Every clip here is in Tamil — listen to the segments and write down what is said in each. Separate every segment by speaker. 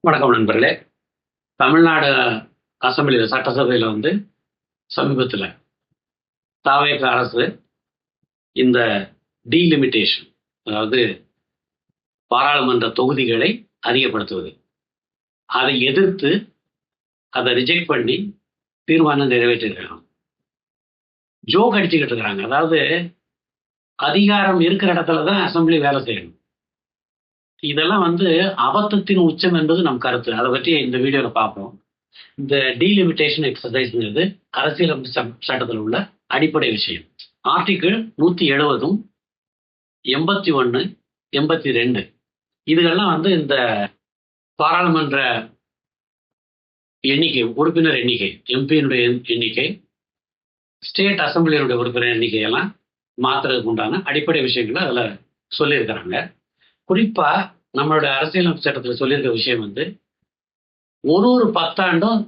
Speaker 1: வணக்கம் நண்பர்களே. தமிழ்நாடு அசெம்பிளியில் சட்டசபையில் சமீபத்தில் தாவேக அரசு இந்த டீலிமிட்டேஷன், அதாவது பாராளுமன்ற தொகுதிகளை அதிகப்படுத்துவது, அதை எதிர்த்து அதை ரிஜெக்ட் பண்ணி தீர்மானம் நிறைவேற்றிருக்காங்க. ஜோக் அடிச்சுக்கிட்டு இருக்கிறாங்க. அதாவது அதிகாரம் இருக்கிற இடத்துல தான் அசெம்பிளி வேலை செய்யணும். இதெல்லாம் அபத்தத்தின் உச்சம் என்பது நம் கருத்து. அதை பற்றி இந்த வீடியோவில் பார்ப்போம். இந்த டீலிமிட்டேஷன் எக்ஸசைஸ்ங்கிறது அரசியலமைப்பு சட்டத்தில் உள்ள அடிப்படை விஷயம். ஆர்டிகிள் 170, 81, 82 இதுகள்லாம் இந்த பாராளுமன்ற எண்ணிக்கை, உறுப்பினர் எண்ணிக்கை, எம்பியினுடைய எண்ணிக்கை, ஸ்டேட் அசம்பிளியினுடைய உறுப்பினர் எண்ணிக்கையெல்லாம் மாற்றுறதுக்கு உண்டான அடிப்படை விஷயங்களை அதில் சொல்லியிருக்கிறாங்க. குறிப்பா நம்மளோட அரசியலமைப்பு சட்டத்தில் சொல்லியிருக்க விஷயம் ஒரு 10 ஆண்டும்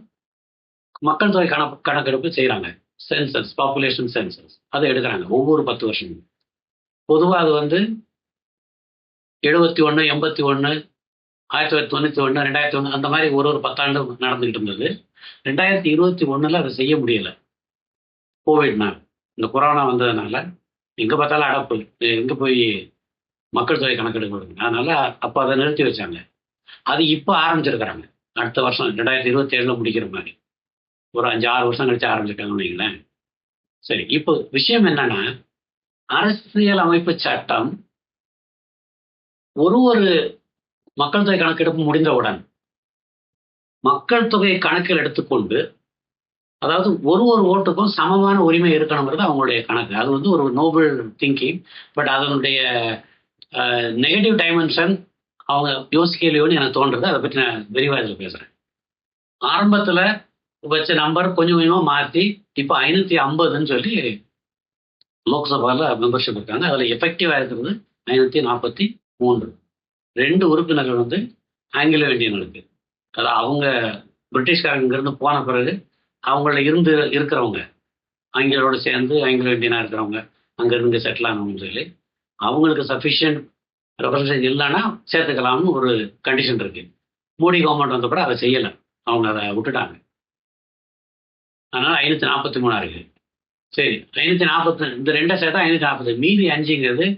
Speaker 1: மக்கள் தொகை கணக்கெடுப்பு செய்யறாங்க. சென்சஸ், பாப்புலேஷன் சென்சஸ் அதை எடுக்கிறாங்க ஒவ்வொரு 10 வருஷமும். பொதுவாக அது 71, 81, 1991, 2001 அந்த மாதிரி ஒரு 10 ஆண்டு நடந்துகிட்டு இருந்தது. 2021 அதை செய்ய முடியல. கோவிட்னால, இந்த கொரோனா வந்ததுனால எங்க பார்த்தாலும் அடப்பு, எங்க போய் மக்கள் தொகை கணக்கெடுக்க. அதனால அப்ப அதை நிறுத்தி வச்சாங்க. அது இப்போ ஆரம்பிச்சிருக்கிறாங்க. அடுத்த வருஷம் 2027 முடிக்கிற மாதிரி ஒரு 5-6 வருஷம் கழிச்சு ஆரம்பிச்சிருக்காங்கன்னு வைங்களேன். சரி, இப்போ விஷயம் என்னன்னா, அரசியல் அமைப்பு சட்டம் ஒரு மக்கள் தொகை கணக்கெடுப்பு முடிந்தவுடன் மக்கள் தொகை கணக்கில் எடுத்துக்கொண்டு, அதாவது ஒரு ஓட்டுக்கும் சமமான உரிமை இருக்கணுங்கிறது அவங்களுடைய கணக்கு. அது ஒரு நோபல் திங்கிங். பட் அதனுடைய நெகட்டிவ் டைமென்ஷன் அவங்க யோசிக்கலையோன்னு எனக்கு தோன்றது. அதை பற்றி நான் விரிவாக இதில் பேசுகிறேன். ஆரம்பத்தில் வச்ச நம்பர் கொஞ்சம் கொஞ்சமாக மாற்றி இப்போ 550ன்னு சொல்லி லோக்சபாவில் மெம்பர்ஷிப் இருக்காங்க. அதில் எஃபெக்டிவாக இருக்கிறது 543. 2 உறுப்பினர்கள் ஆங்கிலோ இந்தியர்களுக்கு. அதாவது அவங்க பிரிட்டிஷ்காரங்கிருந்து போன பிறகு அவங்கள இருக்கிறவங்க, ஆங்கிலோட சேர்ந்து ஆங்கிலோ இந்தியனாக இருக்கிறவங்க, அங்கேருந்து செட்டில் ஆனவங்கன்னு சொல்லி அவங்களுக்கு சஃபிஷியன்ட் ரெப்ரசன்டேஷன் இல்லைன்னா சேர்த்துக்கலாம்னு ஒரு கண்டிஷன் இருக்கு. மோடி கவர்மெண்ட் வந்த கூட அதை செய்யலை, அவங்க அதை விட்டுட்டாங்க. அதனால 543 இருக்கு. சரி, 540 இந்த 2 சேர்த்தா 540. மீதி 5ங்கிறது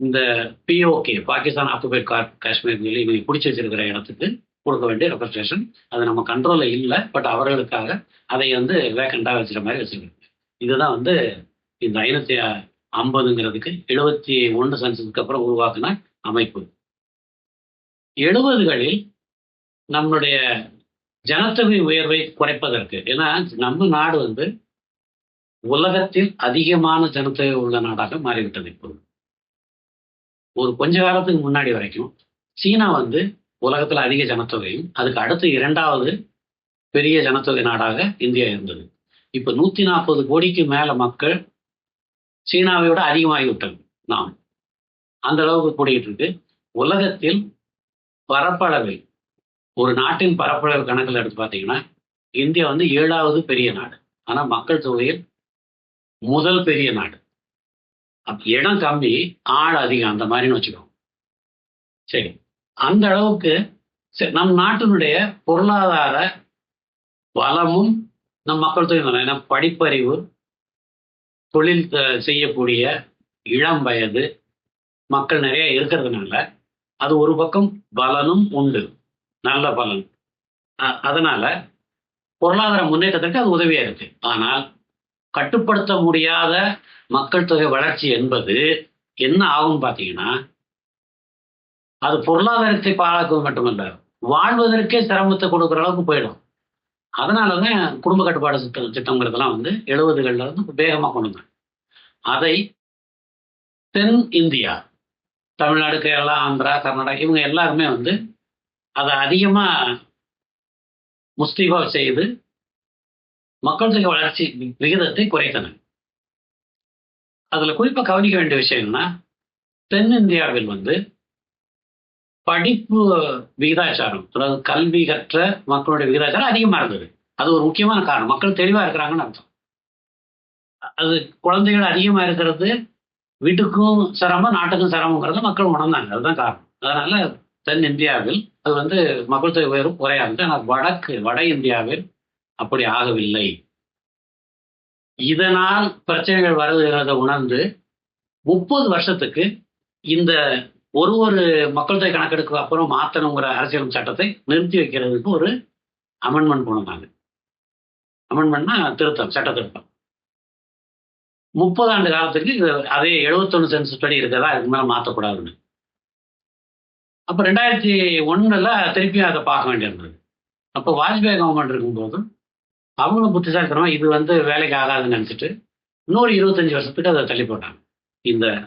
Speaker 1: இந்த POK, பாகிஸ்தான் ஆக்குபைட் காஷ்மீர் சொல்லி இவங்க பிடிச்சி வச்சிருக்கிற இடத்துக்கு கொடுக்க வேண்டிய ரெப்ரசன்டேஷன். அது நம்ம கண்ட்ரோலில் இல்லை. பட் அவர்களுக்காக அதை வேக்கண்டாக வச்சுற மாதிரி வச்சுருக்கு. இதுதான் இந்த 550ங்கிறதுக்கு 71 சென்சஸ்க்கு அப்புறம் உருவாக்குன அமைப்பு. 70களில் நம்மளுடைய ஜனத்தொகை உயர்வை குறைப்பதற்கு, ஏன்னா நம்ம நாடு உலகத்தில் அதிகமான ஜனத்தொகை உள்ள நாடாக மாறிவிட்டது. இப்போது ஒரு கொஞ்ச காலத்துக்கு முன்னாடி வரைக்கும் சீனா உலகத்தில் அதிக ஜனத்தொகையும், அதுக்கு அடுத்து 2வது பெரிய ஜனத்தொகை நாடாக இந்தியா இருந்தது. இப்போ 140 கோடிக்கு மேல மக்கள் சீனாவை விட அதிகமாகிவிட்டது. நாம் அந்த அளவுக்கு கூடிட்டு இருக்கு. உலகத்தில் பரப்பளவில், ஒரு நாட்டின் பரப்பளவு கணக்கில் எடுத்து பார்த்தீங்கன்னா இந்தியா 7வது பெரிய நாடு. ஆனால் மக்கள் தொகையில் முதல் பெரிய நாடு. இடம் கம்மி, ஆள் அதிகம், அந்த மாதிரின்னு வச்சுக்கோங்க. சரி, அந்த அளவுக்கு நம் நாட்டினுடைய பொருளாதார வளமும் நம் மக்கள் தொகை, ஏன்னா படிப்பறிவு, தொழில் செய்யக்கூடிய இளம் வயது மக்கள் நிறைய இருக்கிறதுனால அது ஒரு பக்கம் பலனும் உண்டு, நல்ல பலன். அதனால பொருளாதார முன்னேற்றத்திற்கு அது உதவியா இருக்கு. ஆனால் கட்டுப்படுத்த முடியாத மக்கள் தொகை வளர்ச்சி என்பது என்ன ஆகும் பார்த்தீங்கன்னா, அது பொருளாதாரத்தை பாழாக்குவது மட்டுமல்ல, வாழ்வதற்கே சிரமத்தை கொடுக்குற அளவுக்கு போயிடும். அதனாலதான் குடும்ப கட்டுப்பாடு திட்டங்கிறதெல்லாம் 70களில் வேகமாக கொண்டு வந்தாங்க. அதை தென் இந்தியா, தமிழ்நாடு, கேரளா, ஆந்திரா, கர்நாடகா இவங்க எல்லாருமே அதை அதிகமா முஸ்தீபா செய்து மக்கள் தொகை வளர்ச்சி விகிதத்தை குறைத்தனர். அதுல குறிப்பா கவனிக்க வேண்டிய விஷயம் என்னன்னா, தென்னிந்தியாவில் படிப்பு விகிதாச்சாரம், அதாவது கல்வி கற்ற மக்களுடைய விகிதாச்சாரம் அதிகமா இருந்தது. அது ஒரு முக்கியமான காரணம். மக்கள் தெளிவா இருக்கிறாங்கன்னு அர்த்தம். அது குழந்தைகள் அதிகமா இருக்கிறது வீட்டுக்கும் சிரமம், நாட்டுக்கும் சிரமங்கிறத மக்கள் உணர்ந்தாங்க. அதுதான் காரணம். அதனால தென் இந்தியாவில் அது வந்து மக்கள் தொகை உயர்வு குறையாது. ஆனால் வட இந்தியாவில் அப்படி ஆகவில்லை. இதனால் பிரச்சனைகள் வருகிறத உணர்ந்து 30 வருஷத்துக்கு இந்த ஒரு மக்கள் தொகை கணக்கெடுப்புக்கு அப்புறம் மாற்றணுங்கிற அரசியல் சட்டத்தை நிறுத்தி வைக்கிறதுக்கு ஒரு அமெண்ட்மெண்ட் கொண்டு வந்தாங்க. அமெண்ட்மெண்ட்னா திருத்தம், சட்ட திருத்தம். 30 ஆண்டு காலத்துக்கு அதே 71 சென்சஸ் படி இருக்கிறதா, அதுக்கு மேல மாற்றக்கூடாதுன்னு. அப்ப 2001ல திருப்பியும் அதை பார்க்க வேண்டியிருந்தது. அப்போ வாஜ்பாய் கவர்மெண்ட் இருக்கும்போது அவங்களும் புத்திசாலித்தனமா இது வந்து வேலைக்கு ஆகாதுன்னு நினைச்சிட்டு இன்னொரு 25 வருஷத்துக்கு அதை தள்ளி போட்டாங்க.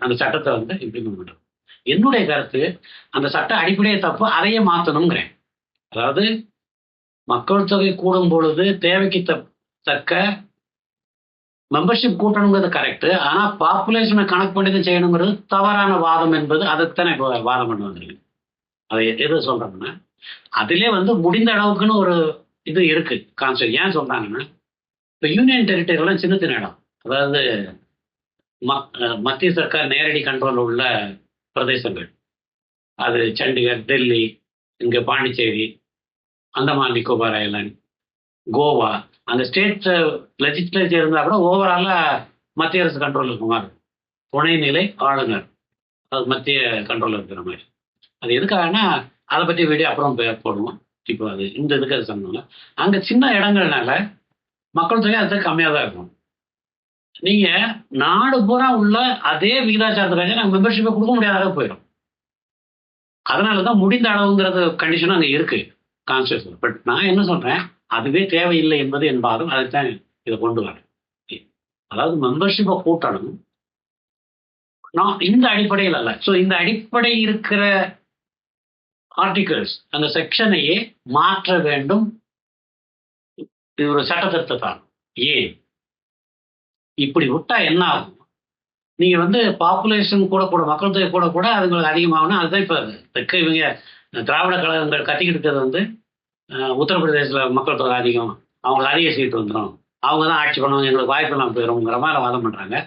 Speaker 1: அந்த சட்டத்தை வந்து இம்ப்ளிமெண்ட் பண்றது. என்னுடைய கருத்து, அந்த சட்ட அடிப்படையே தப்பு, அதையே மாற்றணுங்கிறேன். அதாவது மக்கள் தொகை கூடும் பொழுது தேவைக்கு தக்க மெம்பர்ஷிப் கூட்டணுங்கிறது கரெக்ட். ஆனா பாப்புலேஷனை கணக்கு பண்ணி தான் செய்யணுங்கிறது தவறான வாதம் என்பது அதுக்குத்தானே இப்போ வாதம் பண்ண வந்திருக்கு. அதை எது சொல்றோம்னா, அதிலே வந்து முடிந்த அளவுக்குன்னு ஒரு இது இருக்கு கான்செப்ட். ஏன் சொல்றாங்கன்னா, இப்போ யூனியன் டெரிட்டரிலாம் சின்ன சின்ன இடம், அதாவது மத்திய சர்க்கார் நேரடி கண்ட்ரோல் உள்ள பிரதேசங்கள், அது சண்டிகர், டெல்லி, இங்க பாண்டிச்சேரி, அந்தமான் நிக்கோபார் ஐலாண்ட், கோவா, அந்த ஸ்டேட் லெஜிஸ்லேச்சர் இருந்தால் கூட ஓவராலா மத்திய அரசு கண்ட்ரோல் இருக்க மாதிரி, துணைநிலை ஆளுநர் அது மத்திய கண்ட்ரோல் இருக்கிற மாதிரி. அது எதுக்காகனா அதை பற்றி வீடியோ அப்புறம் போடுவோம். இப்போ அது இந்த இதுக்கு அது சொன்னாங்க. அங்கே சின்ன இடங்கள்னால மக்கள் தொகை அது கம்மியாக தான் இருக்கும். நீங்க நாடு பூரா உள்ள அதே விகிதாச்சாரத்துக்காக நாங்கள் மெம்பர்ஷிப்பை கொடுக்க முடியாத அளவுக்கு போயிடும். அதனால தான் முடிந்த அளவுங்கிறது கண்டிஷனும் அங்கே இருக்கு கான்ஸ்டியூஷன். பட் நான் என்ன சொல்றேன், அதுவே தேவையில்லை என்பது என்பாரும் அதைத்தான் இதை கொண்டு வரேன். அதாவது மெம்பர்ஷிப்பை கூட்டணும், நான் இந்த அடிப்படையில் அல்ல. ஸோ இந்த அடிப்படை இருக்கிற ஆர்டிகிள்ஸ், அந்த செக்ஷனையே மாற்ற வேண்டும். இது ஒரு சட்ட திருத்தத்தான். ஏன் இப்படி விட்டா என்ன ஆகும்? நீங்க வந்து பாப்புலேஷன் கூட மக்கள் தொகை கூட அதுங்களுக்கு அதிகமாகணும். அதுதான் இப்போ இவங்க திராவிட கழகங்கள் கத்திக்கிட்டு இருக்கிறது வந்து உத்தரப்பிரதேசத்தில் மக்கள் தொகை அதிகம், அவங்களுக்கு அதிக சீட்டு வந்துடும், அவங்க தான் ஆட்சி பண்ணுவாங்க, எங்களுக்கு வாய்ப்பு எல்லாம் போயிடும்ங்கிற மாதிரி வாதம் பண்றாங்க.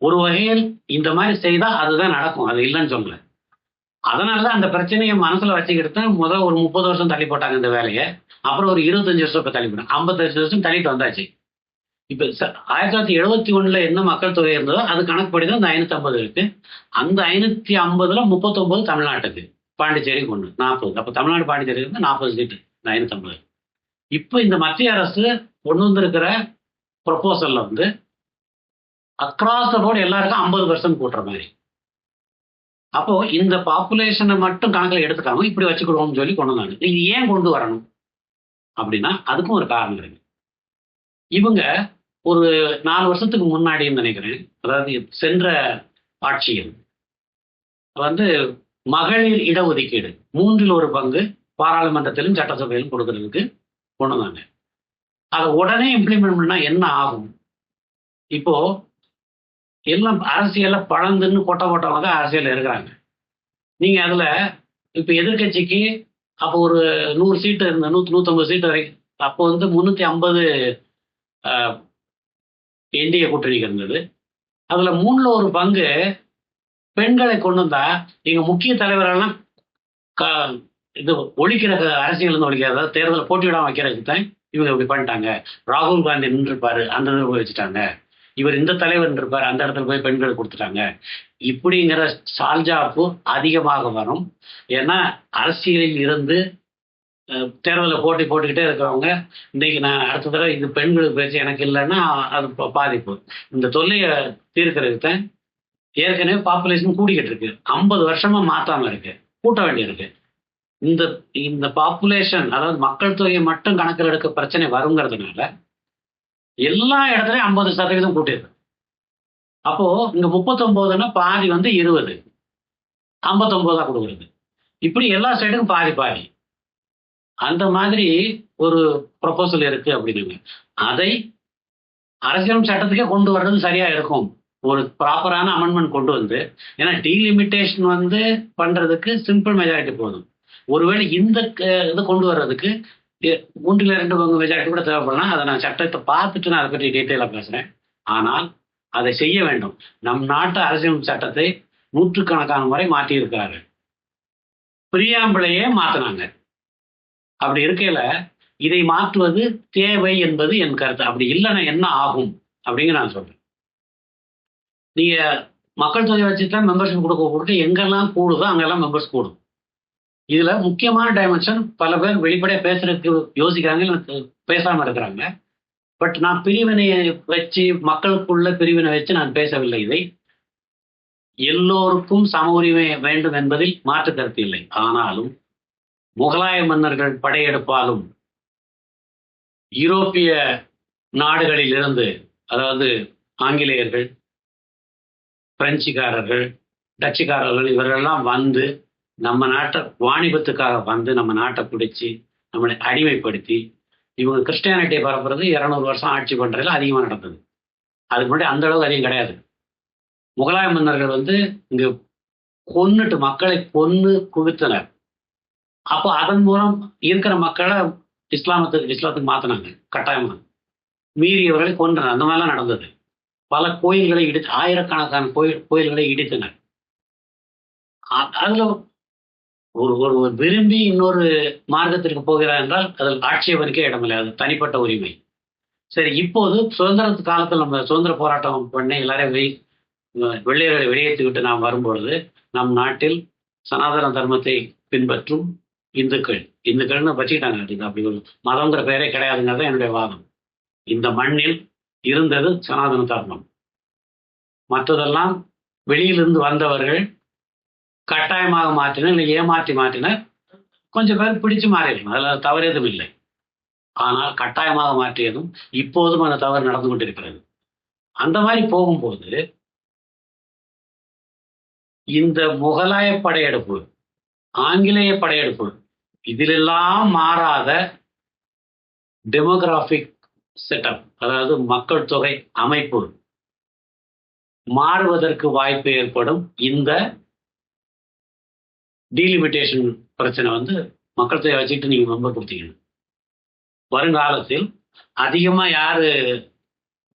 Speaker 1: ஒரு வகையில் இந்த மாதிரி செய்தா அதுதான் நடக்கும், அது இல்லைன்னு சொல்லல. அதனாலதான் அந்த பிரச்சனையை மனசுல வச்சுக்கிட்டு முதல் ஒரு 30 வருஷம் தள்ளி போட்டாங்க இந்த வேலையை. அப்புறம் ஒரு 25 வருஷம் இப்போ தள்ளி போட்டாங்க. 55 வருஷம் தள்ளிட்டு வந்தாச்சு. இப்ப 1971 என்ன மக்கள் தொகை இருந்ததோ அது கணக்குப்படிதான் இந்த 550 இருக்கு. அந்த 550ல 39 தமிழ்நாட்டுக்கு, பாண்டிச்சேரி ஒண்ணு 40. அப்ப தமிழ்நாடு பாண்டிச்சேரி இருந்து 40 சீட்டு இந்த 550. இப்ப இந்த மத்திய அரசு கொண்டு வந்திருக்கிற ப்ரொபோசல்ல வந்து அக்ராஸ் த போர்டு எல்லாருக்கும் 50% கூட்டுற மாதிரி. அப்போ இந்த பாப்புலேஷனை மட்டும் கணக்கில் எடுத்துக்காம இப்படி வச்சுக்கிடுவோம்னு சொல்லி கொண்டு வந்தாங்க. இது ஏன் கொண்டு வரணும் அப்படின்னா அதுக்கும் ஒரு காரணம் இருக்கு. இவங்க ஒரு 4 வருஷத்துக்கு முன்னாடின்னு நினைக்கிறேன், அதாவது சென்ற ஆட்சியில் வந்து மகளிர் இடஒதுக்கீடு 1/3 பங்கு பாராளுமன்றத்திலும் சட்டசபையிலும் கொடுக்கறதுக்கு கொண்டு வந்தாங்க. அதை உடனே இம்ப்ளிமெண்ட் பண்ணா என்ன ஆகும்? இப்போ எல்லாம் அரசியல்ல பழந்துன்னு போட்டவங்க தான் அரசியல் இருக்கிறாங்க. நீங்க அதுல இப்ப எதிர்கட்சிக்கு அப்போ ஒரு 100 சீட்டு இருந்த 150 சீட்டு வரைக்கும், அப்போ வந்து 350 என்டிஏ கூட்டணிக்கு இருந்தது. அதுல 1/3 பங்கு பெண்களை கொண்டு வந்தா எங்க முக்கிய தலைவர்கள்லாம் இது ஒழிக்கிற அரசியல் இருந்து ஒழிக்கிற, அதாவது தேர்தலை போட்டியிடாம வைக்கிறதுக்கு தான் இவங்க இப்படி பண்ணிட்டாங்க. ராகுல் காந்தி நின்றுப்பாரு, அந்த இதில் போய் வச்சுட்டாங்க. இவர் இந்த தலைவர் இருப்பார், அந்த இடத்துல போய் பெண்கள் கொடுத்துட்டாங்க. இப்படிங்கிற சால்ஜாப்பு அதிகமாக வரும். ஏன்னா அரசியலில் இருந்து தேர்தலை போட்டுக்கிட்டே இருக்கிறவங்க இன்னைக்கு நான் அடுத்த தடவை இது பெண்களுக்கு பேச்சு எனக்கு இல்லைன்னா அது பாதிப்பு. இந்த தொல்லையை தீர்க்கறதுக்கு தான் ஏற்கனவே பாப்புலேஷன் கூடிக்கிட்டு இருக்கு. 50 வருஷமா மாத்தாம இருக்கு, கூட்ட வேண்டியிருக்கு. இந்த பாப்புலேஷன், அதாவது மக்கள் தொகையை மட்டும் கணக்கில் எடுக்க பிரச்சனை வருங்கிறதுனால எல்லா இடத்துலயும் 50% கூட்டியிருக்கு. அப்போ இங்க 39ன்னா பாதி வந்து 20, 59 கொடுக்குறது. இப்படி எல்லா சைடுக்கும் பாதி அந்த மாதிரி ஒரு ப்ரொபோசல் இருக்கு அப்படிங்க. அதை அரசியல் சட்டத்துக்கே கொண்டு வர்றது சரியா இருக்கும். ஒரு ப்ராப்பரான அமெண்ட்மெண்ட் கொண்டு வந்து, ஏன்னா டீலிமிட்டேஷன் வந்து பண்றதுக்கு சிம்பிள் மெஜாரிட்டி போதும். ஒருவேளை இந்த இதை கொண்டு வர்றதுக்கு 3/2 பங்கு மெஜாரிட்டி கூட தேவைப்படலாம். அதை நான் சட்டத்தை பார்த்துட்டு நான் அதை பற்றி டீட்டெயிலாக பேசுறேன். ஆனால் அதை செய்ய வேண்டும். நம் நாட்டு அரசியல் சட்டத்தை நூற்றுக்கணக்கான முறை மாற்றி இருக்கிறார்கள். பிரியாம்பிளையே மாத்தினாங்க. அப்படி இருக்கையில இதை மாற்றுவது தேவை என்பது என் கருத்து. அப்படி இல்லைன்னா என்ன ஆகும் அப்படிங்க நான் சொல்றேன். நீங்க மக்கள் தொகை வச்சுதான் மெம்பர்ஷிப் கொடுக்க எங்கெல்லாம் கூடுதோ அங்கெல்லாம் மெம்பர்ஸ் கூடும். இதுல முக்கியமான டைமென்ஷன் பல பேர் வெளிப்படையா பேசுறதுக்கு யோசிக்கிறாங்க, பேசாம இருக்கிறாங்க. பட் நான் பிரிவினையை வச்சு, மக்களுக்குள்ள பிரிவினை வச்சு நான் பேசவில்லை. இதை எல்லோருக்கும் சம உரிமை வேண்டும் என்பதில் மாற்று கருத்து இல்லை. ஆனாலும் முகலாய மன்னர்கள் படையெடுப்பாலும் யூரோப்பிய நாடுகளில் இருந்து, அதாவது ஆங்கிலேயர்கள், பிரெஞ்சுக்காரர்கள், டச்சுக்காரர்கள் இவர்களெல்லாம் வந்து நம்ம நாட்டை வாணிபத்துக்காக வந்து நம்ம நாட்டை பிடிச்சி நம்மளை அடிமைப்படுத்தி இவங்க கிறிஸ்டியானிட்டியை பரப்புறது 200 வருஷம் ஆட்சி பண்றதுல அதிகமாக நடந்தது. அதுக்கு முன்னாடி அந்த அளவுக்கு அதிகம் கிடையாது. முகலாய மன்னர்கள் வந்து இங்க கொன்னுட்டு மக்களை கொன்னு குவித்தனர். அப்போ அதன் மூலம் இருக்கிற மக்களை இஸ்லாத்துக்கு மாத்தினாங்க கட்டாயமா. மீறியவர்களை கொன்றனர். அந்த மாதிரிலாம் நடந்தது. பல கோயில்களை இடித்து, ஆயிரக்கணக்கான கோயில்களை இடித்தனர். அதுல ஒரு விரும்பி இன்னொரு மார்க்கத்திற்கு போகிறார் என்றால் அதில் ஆட்சேபனுக்கே இடமில்லை. அது தனிப்பட்ட உரிமை. சரி, இப்போது சுதந்திர காலத்தில் நம்ம சுதந்திர போராட்டம் பண்ணி எல்லாரையும் வெள்ளையர்களை வெளியேற்றி விட்டு நாம் வரும்பொழுது நம் நாட்டில் சனாதன தர்மத்தை பின்பற்றும் இந்துக்கள்னு வச்சுக்கிட்டாங்க. அப்படி ஒரு மதங்கிற பெயரே கிடையாதுங்கிறது என்னுடைய வாதம். இந்த மண்ணில் இருந்தது சனாதன தர்மம். மற்றதெல்லாம் வெளியிலிருந்து வந்தவர்கள் கட்டாயமாக மாற்றினர், இல்லை ஏமாற்றி மாற்றினர். கொஞ்சம் பேர் பிடிச்சு மாறிடணும், அதில் தவறேதும் இல்லை. ஆனால் கட்டாயமாக மாற்றியதும் இப்போதும் அந்த தவறு நடந்து கொண்டிருக்கிறது. அந்த மாதிரி போகும்போது இந்த முகலாய படையெடுப்பு, ஆங்கிலேய படையெடுப்பு, இதிலெல்லாம் மாறாத டெமோகிராபிக் செட்டப், அதாவது மக்கள் தொகை அமைப்பு மாறுவதற்கு வாய்ப்பு ஏற்படும். இந்த டீலிமிட்டேஷன் பிரச்சனை வந்து மக்கள் தொகை வச்சுட்டு நீங்க மெம்பர் கொடுத்தீங்க, வருங்காலத்தில் அதிகமா யாரு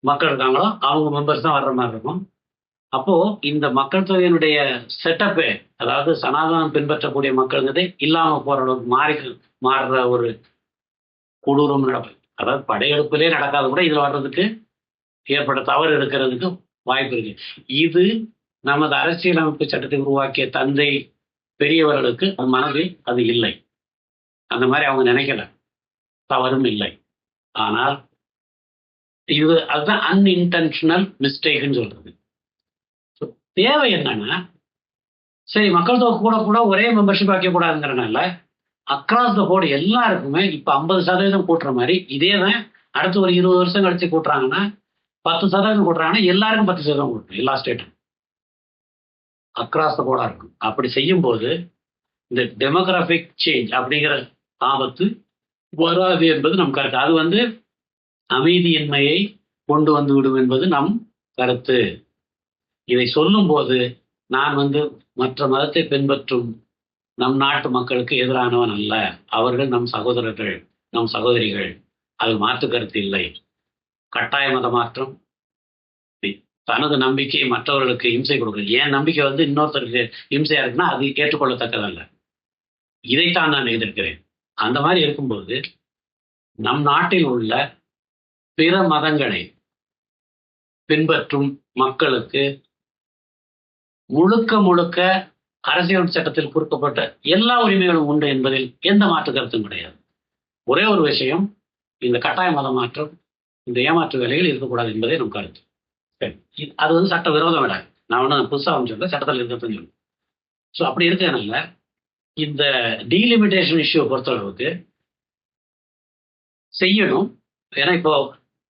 Speaker 1: மக்கள் இருக்காங்களோ அவங்க மெம்பர்ஸ் தான் வர்ற மாதிரி இருக்கும். அப்போ இந்த மக்கள் தொகையினுடைய செட்டப்பே, அதாவது சனாதனம் பின்பற்றக்கூடிய மக்கள்ங்கிறதே இல்லாம போற அளவுக்கு மாறுற ஒரு கொடூரம் நடக்கும். அதாவது படையெடுப்பிலே நடக்காத கூட இதுல வர்றதுக்கு ஏற்பட்ட தவறு இருக்கிறதுக்கு வாய்ப்பு இருக்கு. இது நமது அரசியலமைப்பு சட்டத்தை உருவாக்கிய தந்தை பெரியவர்களுக்கு மனதில் அது இல்லை. அந்த மாதிரி அவங்க நினைக்கல, தவறும் இல்லை. ஆனால் இது அதுதான் அன்இன்டென்ஷனல் மிஸ்டேக்னு சொல்றது. தேவை என்னன்னா, சரி மக்கள் தொகை கூட கூட ஒரே மெம்பர்ஷிப் ஆக்க கூடாதுங்கிறனால அக்ராஸ் த போர்டு எல்லாருக்குமே இப்ப 50% கூட்டுற மாதிரி இதே தான் அடுத்து ஒரு 20 வருஷம் கழிச்சு கூட்டுறாங்கன்னா 10% கூட்டுறாங்கன்னா எல்லாருக்கும் 10% கூட்டணும். எல்லா ஸ்டேட்டும் அக்ராஸ் த போர்டா இருக்கும். அப்படி செய்யும் போது இந்த டெமோகிராபிக் சேஞ்ச் அப்படிங்கிற ஆபத்து வராது என்பது நம் கருத்து. அது வந்து அமைதியின்மையை கொண்டு வந்து விடும் என்பது நம் கருத்து. இதை சொல்லும் போது நான் வந்து மற்ற மதத்தை பின்பற்றும் நம் நாட்டு மக்களுக்கு எதிரானவன் அல்ல. அவர்கள் நம் சகோதரர்கள், நம் சகோதரிகள். அது மாற்று கருத்து இல்லை. கட்டாய மத மாற்றம், தனது நம்பிக்கையை மற்றவர்களுக்கு இம்சை கொடுக்குறது. என் நம்பிக்கை வந்து இன்னொருத்தருக்கு இம்சையா இருக்குன்னா அது ஏற்றுக்கொள்ளத்தக்கதல்ல. இதைத்தான் நான் எதிர்க்கிறேன். அந்த மாதிரி இருக்கும்போது நம் நாட்டில் உள்ள பிற மதங்களை பின்பற்றும் மக்களுக்கு முழுக்க முழுக்க அரசியல் சட்டத்தில் குறிக்கப்பட்ட எல்லா உரிமைகளும் உண்டு என்பதில் எந்த மாற்று கருத்தும் கிடையாது. ஒரே ஒரு விஷயம், இந்த கட்டாய மத மாற்றம், இந்த ஏமாற்று வேலைகள் இருக்கக்கூடாது என்பதே நம் கருத்து. அது வந்து சட்ட விரோதம் விட நான் ஒன்றும் புதுசாக சொல்ல, சட்டத்தில் இருக்கிறது சொல்லணும். ஸோ அப்படி இருக்கிறதுனால இந்த டீலிமிட்டேஷன் இஷ்யூவை பொறுத்தளவுக்கு செய்யணும். ஏன்னா இப்போ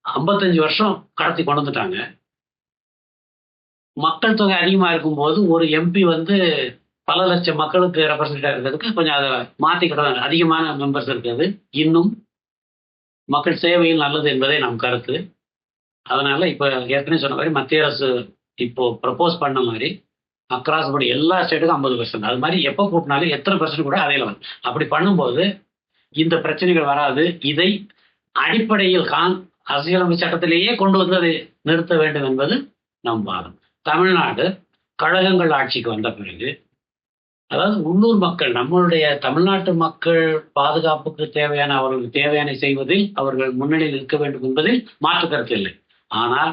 Speaker 1: 55 வருஷம் கடத்தி கொண்டு வந்துட்டாங்க. மக்கள் தொகை அதிகமா இருக்கும்போது ஒரு எம்பி வந்து பல லட்சம் மக்களுக்கு ரெப்ரசன்டேட்டிவ் இருக்கிறதுக்கு கொஞ்சம் அதை மாற்றிக்கிட்ட அதிகமான மெம்பர்ஸ் இருக்கிறது இன்னும் மக்கள் சேவையில் நல்லது என்பதே நம் கருத்து. அதனால இப்போ ஏற்கனவே சொன்ன மாதிரி மத்திய அரசு இப்போ ப்ரப்போஸ் பண்ண மாதிரி அக்ராஸ் படி எல்லா ஸ்டேட்டுக்கும் 50%, அது மாதிரி எப்போ கூட்டினாலும் எத்தனை % கூட அதே லெவல். அப்படி பண்ணும்போது இந்த பிரச்சனைகள் வராது. இதை அடிப்படையில் அரசியலமைப்பு சட்டத்திலேயே கொண்டு வந்து அதை நிறுத்த வேண்டும் என்பது நம் வாதம். தமிழ்நாடு கழகங்கள் ஆட்சிக்கு வந்த பிறகு அதாவது உள்ளூர் மக்கள், நம்மளுடைய தமிழ்நாட்டு மக்கள் பாதுகாப்புக்கு தேவையான, அவர்களுக்கு தேவையான செய்வதில் அவர்கள் முன்னணியில் இருக்க வேண்டும் என்பதில் மாற்று கருத்து இல்லை. ஆனால்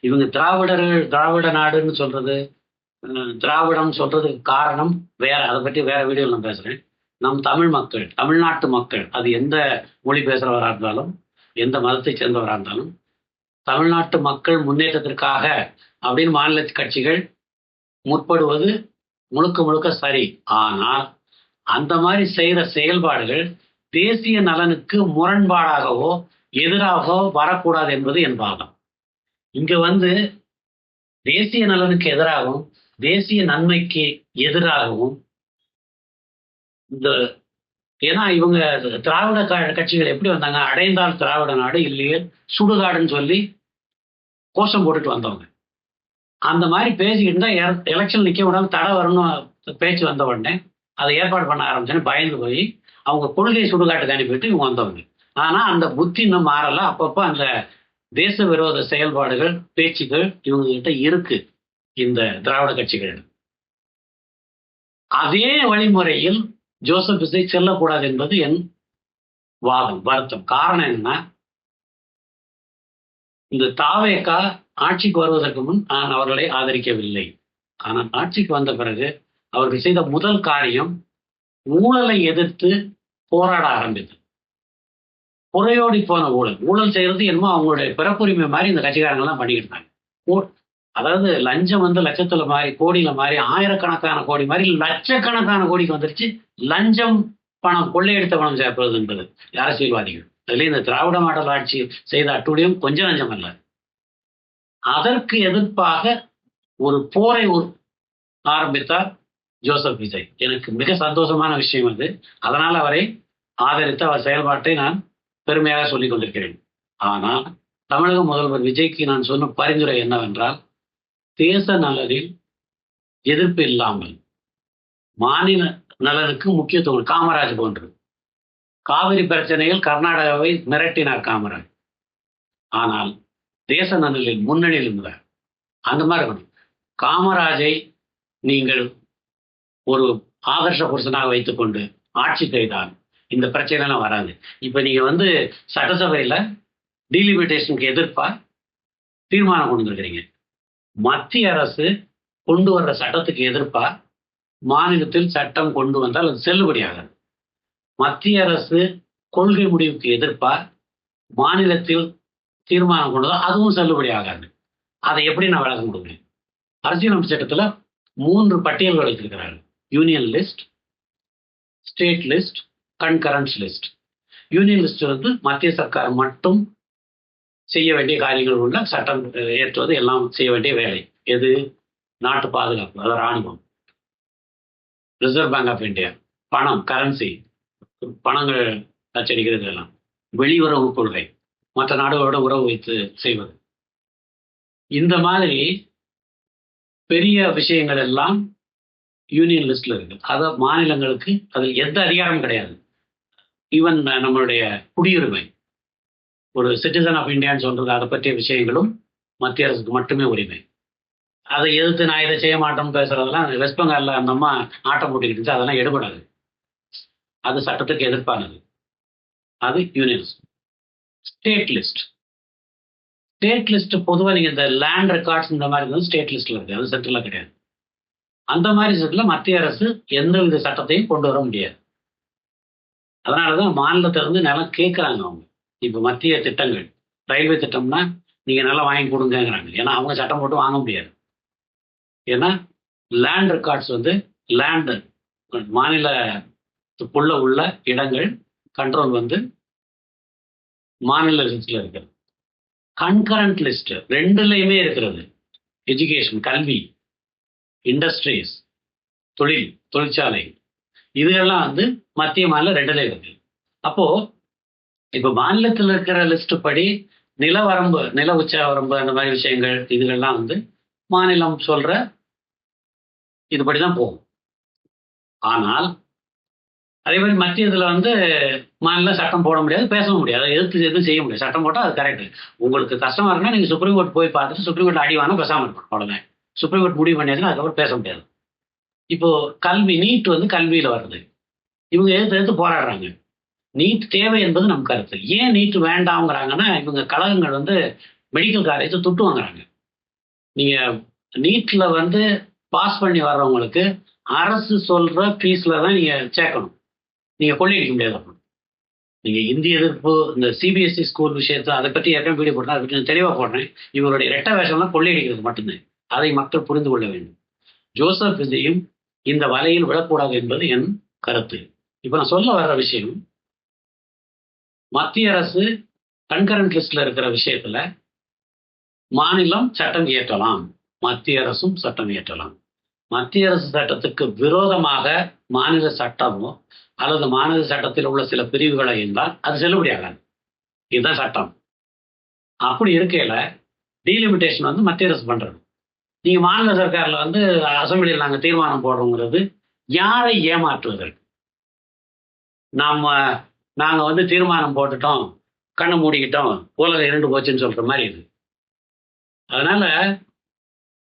Speaker 1: இவங்க திராவிட நாடுன்னு சொல்றது, திராவிடம் சொல்றதுக்கு காரணம் வேற. அதை பற்றி வேற வீடியோவில் நான் பேசுறேன். நம் தமிழ் மக்கள், தமிழ்நாட்டு மக்கள், அது எந்த மொழி பேசுறவராக இருந்தாலும், எந்த மதத்தை சேர்ந்தவராக இருந்தாலும், தமிழ்நாட்டு மக்கள் முன்னேற்றத்திற்காக அப்படின்னு மாநில கட்சிகள் முற்படுவது முழுக்க முழுக்க சரி. ஆனால் அந்த மாதிரி செய்யற செயல்பாடுகள் தேசிய நலனுக்கு முரண்பாடாகவோ எதிராகவோ வரக்கூடாது என்பது என் வாதம். இங்க தேசிய நலனுக்கு எதிராகவும் தேசிய நன்மைக்கு எதிராகவும் இந்த, ஏன்னா இவங்க திராவிட கட்சிகள் எப்படி வந்தாங்க, அடைந்தால் திராவிட நாடு, இல்லையே சுடுகாடுன்னு சொல்லி கோஷம் போட்டுட்டு வந்தவங்க. அந்த மாதிரி பேசிக்கிட்டு இருந்தா எலெக்ஷன் நிக்க விடாம தடை வரணும் பேச்சு வந்த உடனே அதை ஏற்பாடு பண்ண ஆரம்பிச்சோன்னு பயந்து போய் அவங்க கொள்கை சுடுகாட்டுக்கு அனுப்பிட்டு இவங்க வந்தவங்க. ஆனா அந்த புத்தி இன்னும் மாறல. அப்பப்போ அந்த தேச விரோத செயல்பாடுகள், பேச்சுகள் இவங்க கிட்ட இருக்கு இந்த திராவிட கட்சிகள். அதே வழிமுறையில் ஜோசப் விஜய் செல்லக்கூடாது என்பது என் வாதம், வருத்தம். காரணம் என்னன்னா, இந்த தாவேகா ஆட்சிக்கு வருவதற்கு முன் நான் அவர்களை ஆதரிக்கவில்லை. ஆனால் ஆட்சிக்கு வந்த பிறகு அவர்கள் செய்த முதல் காரியம் ஊழலை எதிர்த்து போராட ஆரம்பித்தது. புறையோடி போன ஊழல் செய்யறது என்னமோ அவங்களுடைய பிறப்புரிமை மாதிரி இந்த கட்சிக்காரங்கள்லாம் பண்ணிக்கிட்டு இருந்தாங்க. அதாவது லஞ்சம் லட்சத்துல மாறி, கோடியில மாறி, ஆயிரக்கணக்கான கோடி மாதிரி லட்சக்கணக்கான கோடிக்கு வந்துருச்சு. லஞ்சம் பணம், கொள்ளையடித்த பணம் சேர்ப்பது என்பது அரசியல்வாதிகள். அதுலேயும் இந்த திராவிட மாடல் ஆட்சி செய்த அட்டுழியம் கொஞ்சம் லஞ்சம் அல்ல. அதற்கு எதிர்ப்பாக ஒரு போரை ஆரம்பித்தார் ஜோசப் விஜய். எனக்கு மிக சந்தோஷமான விஷயம் அது. அதனால் அவரை ஆதரித்து அவர் செயல்பாட்டை நான் பெருமையாக சொல்லிக் கொண்டிருக்கிறேன். ஆனால் தமிழக முதல்வர் விஜய்க்கு நான் சொன்ன பரிந்துரை என்னவென்றால், தேச நலனில் எதிர்ப்பு இல்லாமல் மாநில நலனுக்கு முக்கியத்துவம். காமராஜ் போன்று காவிரி பிரச்சனையில் கர்நாடகாவை மிரட்டினார் காமராஜ். ஆனால் தேச நலனில் முன்னணியில் இருந்தார். அந்த மாதிரி இருக்கணும். காமராஜை நீங்கள் ஒரு ஆதர்ஷ புருஷனாக வைத்துக்கொண்டு ஆட்சி செய்தால் இந்த பிரச்சனைலாம் வராது. இப்ப நீங்க சட்டசபையில டீலிமிட்டேஷனுக்கு எதிர்ப்பா தீர்மானம் கொண்டு வந்துருக்கிறீங்க. மத்திய அரசு கொண்டு வர்ற சட்டத்துக்கு எதிர்ப்பா மாநிலத்தில் சட்டம் கொண்டு வந்தால் அது செல்லுபடியாகாது. மத்திய அரசு கொள்கை முடிவுக்கு எதிர்ப்பா மாநிலத்தில் தீர்மானம் கொண்டு வந்தால் அதுவும் செல்லுபடி ஆகாது. அதை எப்படி நான் விளக்கம் கொடுக்குறேன்? அரசியலமைப்பு சட்டத்துல 3 பட்டியல்கள் வைத்திருக்கிறார்கள். Union list, state list, concurrence list. Union list மத்திய சர்க்கார் மட்டும் செய்ய வேண்டிய காரியங்கள் உள்ள சட்டம் ஏற்றுவது, எல்லாம் செய்ய வேண்டிய வேலை. எது? நாட்டு பாதுகாப்பு, அதாவது ராணுவம், ரிசர்வ் பேங்க் ஆஃப் இந்தியா, பணம், கரன்சி, பணங்கள் அச்சடிக்கிறது, எல்லாம் வெளியுறவு கொள்கை, மற்ற நாடுகளோட உறவு வைத்து செய்வது. இந்த மாதிரி பெரிய விஷயங்கள் எல்லாம் யூனியன் லிஸ்ட்ல இருக்கு. அத மாநிலங்களுக்கு அதில் எந்த அதிகாரமும் கிடையாது. ஈவன் நம்மளுடைய குடியுரிமை, ஒரு சிட்டிசன் ஆஃப் இந்தியான்னு சொல்றது, அதை பற்றிய விஷயங்களும் மத்திய அரசுக்கு மட்டுமே உரிமை. அதை எதிர்த்து நான் இதை செய்ய மாட்டோம்னு பேசுறதெல்லாம் வெஸ்ட் பெங்கால்ல அந்த அம்மா ஆட்டம் போட்டுக்கிட்டு இருந்துச்சு. அதெல்லாம் எடுபடாது. அது சட்டத்துக்கு எதிர்ப்பானது. அது union list. State list, state list பொதுவாக நீங்கள் இந்த லேண்ட் ரெக்கார்ட்ஸ் இந்த மாதிரி ஸ்டேட் லிஸ்ட்ல இருக்கு, அது சென்ட்ரலாக கிடையாது. அந்த மாதிரி செட்டில் மத்திய அரசு எந்த வித சட்டத்தையும் கொண்டு வர முடியாது. அதனாலதான் மாநிலத்திலிருந்து நிலம் கேட்குறாங்க அவங்க. இப்போ மத்திய திட்டங்கள், ரயில்வே திட்டம்னா நீங்க நிலம் வாங்கி கொடுங்கிறாங்க. ஏன்னா அவங்க சட்டம் போட்டு வாங்க முடியாது. ஏன்னா லேண்ட் ரெக்கார்ட்ஸ் லேண்ட் மாநிலத்துக்குள்ள உள்ள இடங்கள் கண்ட்ரோல் மாநில லிஸ்ட்ல இருக்கிறது. கன்கரண்ட் லிஸ்ட் ரெண்டுலையுமே இருக்கிறது. எஜுகேஷன், கல்வி, இண்டஸ்ட்ரீஸ், தொழிற்சாலை, இதுகெல்லாம் மத்திய மாநிலம் ரெண்டுல இருக்கு. அப்போ இப்ப மாநிலத்தில் இருக்கிற லிஸ்ட் படி நிலவரம்பு, நில உச்ச வரம்பு, அந்த மாதிரி விஷயங்கள் இதுகள்லாம் மாநிலம் சொல்ற இதுபடிதான் போகும். ஆனால் அதே மாதிரி மத்தியத்துல மாநில சட்டம் போட முடியாது, பேச முடியாது, எதிர்த்து எதுவும் செய்ய முடியாது. சட்டம் போட்டால் அது கரெக்ட். உங்களுக்கு கஷ்டமா இருக்குன்னா நீங்க சுப்ரீம் கோர்ட் போய் பார்த்துட்டு சுப்ரீம் கோர்ட் அடி வாங்க பேசாம இருக்கணும். அவ்வளவுதான். சுப்ரீம் கோர்ட் முடிவு பண்ணியாச்சுன்னா அதுக்கப்புறம் பேச முடியாது. இப்போ கல்வி நீட் வந்து கல்வியில வருது. இவங்க எதிர்த்து எதிர்த்து போராடுறாங்க. நீட் தேவை என்பது நம் கருத்து. ஏன் நீட் வேண்டாம்ங்கிறாங்கன்னா, இவங்க கழகங்கள் வந்து மெடிக்கல் காலேஜ துட்டு வாங்குறாங்க. நீங்க நீட்ல வந்து பாஸ் பண்ணி வர்றவங்களுக்கு அரசு சொல்ற ஃபீஸ்ல தான் நீங்க சேர்க்கணும். நீங்க கொள்ளையடிக்க முடியாது அப்ப. நீங்க இந்தி எதிர்ப்பு, இந்த சிபிஎஸ்இ ஸ்கூல் விஷயத்த அத பத்தி ஏற்கனவே வீடியோ போட்டேன். அத பத்தி நான் தெளிவா போடுறேன். இவங்களுடைய ரெட்டை வேஷம்லாம் கொள்ளையடிக்கிறது மட்டும்தான். அதை மக்கள் புரிந்து கொள்ள வேண்டும். ஜோசப் விஜயும் இந்த வலையில் விழக்கூடாது என்பது என் கருத்து. இப்ப நான் சொல்ல வர்ற விஷயம், மத்திய அரசு கன்கரண்ட் லிஸ்ட்ல இருக்கிற விஷயத்துல மாநிலம் சட்டம் இயற்றலாம். மத்திய அரசும் சட்டம் இயற்றலாம். மத்திய அரசு சட்டத்துக்கு விரோதமாக மாநில சட்டமோ அல்லது மாநில சட்டத்தில் உள்ள சில பிரிவுகளை இருந்தால் அது செல்லுபடியாகாது. இதுதான் சட்டம். அப்படி இருக்கையில டீலிமிட்டேஷன் வந்து மத்திய அரசு பண்றது. நீங்க மாநில சர்க்கார்ல வந்து அசெம்பிளியில் நாங்க தீர்மானம் போடுறோங்கிறது யாரை ஏமாற்றுவதற்கு? நாம நாங்க வந்து தீர்மானம் போட்டுட்டோம், கண்ணை மூடிக்கிட்டோம், உலகம் இருண்டு போச்சுன்னு சொல்ற மாதிரி இது. அதனால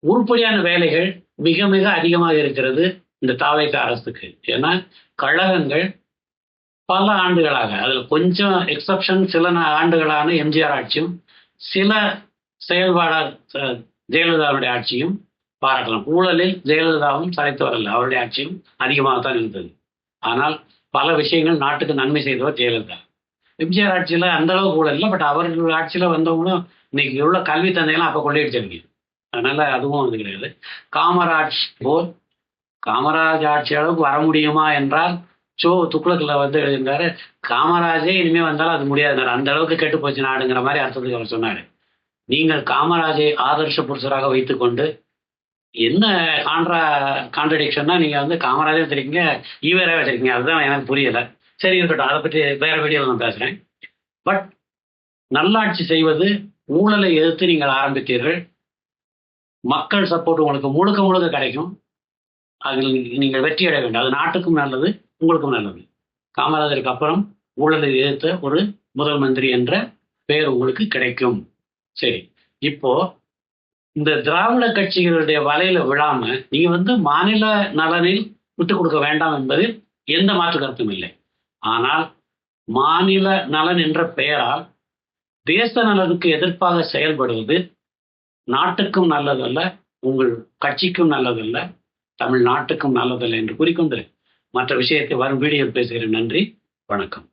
Speaker 1: உருப்படியான வேலைகள் மிக மிக அதிகமாக இருக்கிறது இந்த தாவேக அரசுக்கு. ஏன்னா கழகங்கள் பல ஆண்டுகளாக, அதுல கொஞ்சம் எக்ஸப்ஷன் சில ஆண்டுகளான எம்ஜிஆர் ஆட்சியும், சில செயல்பாடார் ஜெயலலிதாவுடைய ஆட்சியும் பாராட்டலாம். ஊழலில் ஜெயலலிதாவும் சளைத்தவர் அல்ல, அவருடைய ஆட்சியும் அதிகமாகத்தான் இருந்தது. ஆனால் பல விஷயங்கள் நாட்டுக்கு நன்மை செய்தவர் ஜெயலலிதா. எம்ஜிஆர் ஆட்சியில அந்த அளவுக்கு ஊழல் இல்லை. பட் அவர்கள் ஆட்சியில வந்தவங்களும் இன்னைக்கு உள்ள கல்வி தந்தையெல்லாம் அப்ப கொள்ளையடிச்சிருக்கீங்க. அதனால அதுவும் வந்து கிடையாது. காமராஜ் போல் காமராஜ் ஆட்சி அளவுக்கு வர முடியுமா என்றால் துக்ளக்ல வந்து எழுதியிருந்தாரு, காமராஜே இனிமே வந்தாலும் அது முடியாது, அந்த அளவுக்கு கெட்டு போச்சு நாடுங்கிற மாதிரி அர்த்தத்துக்கு அவர் சொன்னாரு. நீங்கள் காமராஜை ஆதர்ஷ புருஷராக வைத்துக்கொண்டு என்ன கான்ட்ரடிக்ஷன்னா, நீங்க வந்து காமராஜே வச்சிருக்கீங்க, ஈவேரா வச்சிருக்கீங்க. அதுதான் எனக்கு புரியல. சரி இருக்கட்டும், அதை பற்றி வேற வீடியோவில் நான் பேசுறேன். பட் நல்லாட்சி செய்வது, ஊழலை எதிர்த்து நீங்கள் ஆரம்பித்தீர்கள், மக்கள் சப்போர்ட் உங்களுக்கு முழுக்க முழுக்க கிடைக்கும். அதில் நீங்கள் வெற்றி அடைய வேண்டும். அது நாட்டுக்கும் நல்லது, உங்களுக்கும் நல்லது. காமராஜருக்கு அப்புறம் ஊழலை எதிர்த்த ஒரு முதல் மந்திரி என்ற பெயர் உங்களுக்கு கிடைக்கும். சரி, இப்போ இந்த திராவிட கட்சிகளுடைய வலையில விழாம நீங்க வந்து மாநில நலனில் விட்டுக் கொடுக்க வேண்டாம் என்பதில் எந்த மாற்று கருத்தும் இல்லை. ஆனால் மாநில நலன் என்ற பெயரால் தேச நலனுக்கு எதிர்ப்பாக செயல்படுவது நாட்டுக்கும் நல்லதல்ல, உங்கள் கட்சிக்கும் நல்லதல்ல, தமிழ்நாட்டுக்கும் நல்லதல்ல என்று கூறிக்கொண்டு மற்ற விஷயத்தை வரும் வீடியோவில் பேசுகிறேன். நன்றி, வணக்கம்.